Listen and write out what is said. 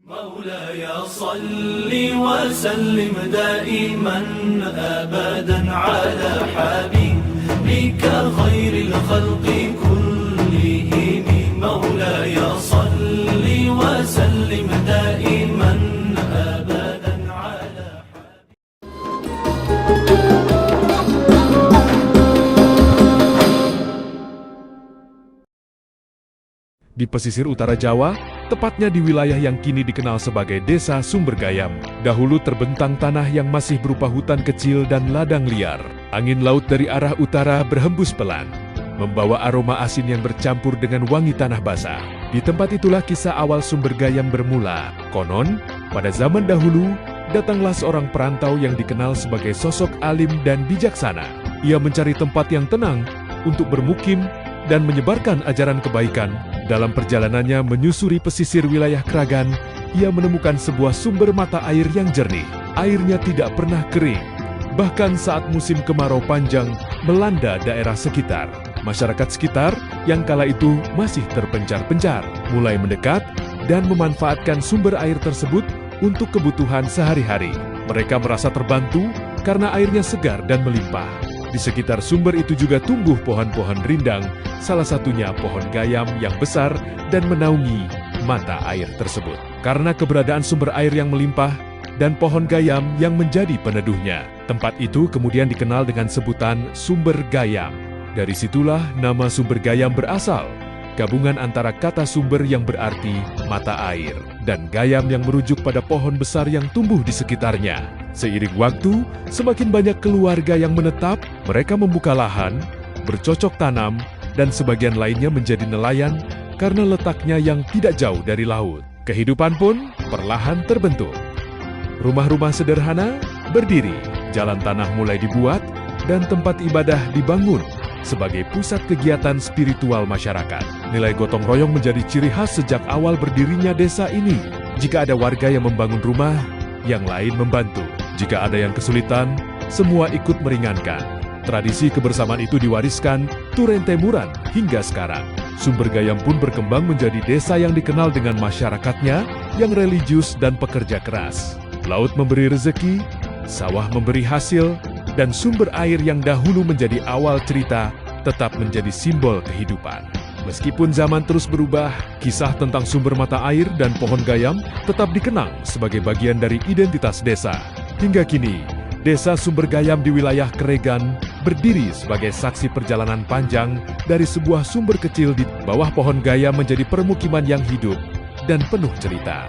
مولاي صل وسلم دائما أبدا على حبيبك خير الخلق كلهم مولاي صل وسلم دائما أبدا على Di pesisir utara Jawa, tepatnya di wilayah yang kini dikenal sebagai Desa Sumbergayam. Dahulu terbentang tanah yang masih berupa hutan kecil dan ladang liar. Angin laut dari arah utara berhembus pelan, membawa aroma asin yang bercampur dengan wangi tanah basah. Di tempat itulah kisah awal Sumbergayam bermula. Konon, pada zaman dahulu, datanglah seorang perantau yang dikenal sebagai sosok alim dan bijaksana. Ia mencari tempat yang tenang untuk bermukim dan menyebarkan ajaran kebaikan. Dalam perjalanannya menyusuri pesisir wilayah Kragan, ia menemukan sebuah sumber mata air yang jernih. Airnya tidak pernah kering. Bahkan saat musim kemarau panjang melanda daerah sekitar, masyarakat sekitar yang kala itu masih terpencar-pencar, mulai mendekat dan memanfaatkan sumber air tersebut untuk kebutuhan sehari-hari. Mereka merasa terbantu karena airnya segar dan melimpah. Di sekitar sumber itu juga tumbuh pohon-pohon rindang, salah satunya pohon gayam yang besar dan menaungi mata air tersebut. Karena keberadaan sumber air yang melimpah dan pohon gayam yang menjadi peneduhnya, tempat itu kemudian dikenal dengan sebutan Sumber Gayam. Dari situlah nama Sumber Gayam berasal, gabungan antara kata sumber yang berarti mata air dan gayam yang merujuk pada pohon besar yang tumbuh di sekitarnya. Seiring waktu, semakin banyak keluarga yang menetap, mereka membuka lahan, bercocok tanam, dan sebagian lainnya menjadi nelayan karena letaknya yang tidak jauh dari laut. Kehidupan pun perlahan terbentuk. Rumah-rumah sederhana berdiri, jalan tanah mulai dibuat, dan tempat ibadah dibangun sebagai pusat kegiatan spiritual masyarakat. Nilai gotong royong menjadi ciri khas sejak awal berdirinya desa ini. Jika ada warga yang membangun rumah, yang lain membantu. Jika ada yang kesulitan, semua ikut meringankan. Tradisi kebersamaan itu diwariskan turun-temurun hingga sekarang. Sumbergayam pun berkembang menjadi desa yang dikenal dengan masyarakatnya yang religius dan pekerja keras. Laut memberi rezeki, sawah memberi hasil, dan sumber air yang dahulu menjadi awal cerita tetap menjadi simbol kehidupan. Meskipun zaman terus berubah, kisah tentang sumber mata air dan pohon gayam tetap dikenang sebagai bagian dari identitas desa. Hingga kini, Desa Sumbergayam di wilayah Kregan berdiri sebagai saksi perjalanan panjang dari sebuah sumber kecil di bawah pohon gayam menjadi permukiman yang hidup dan penuh cerita.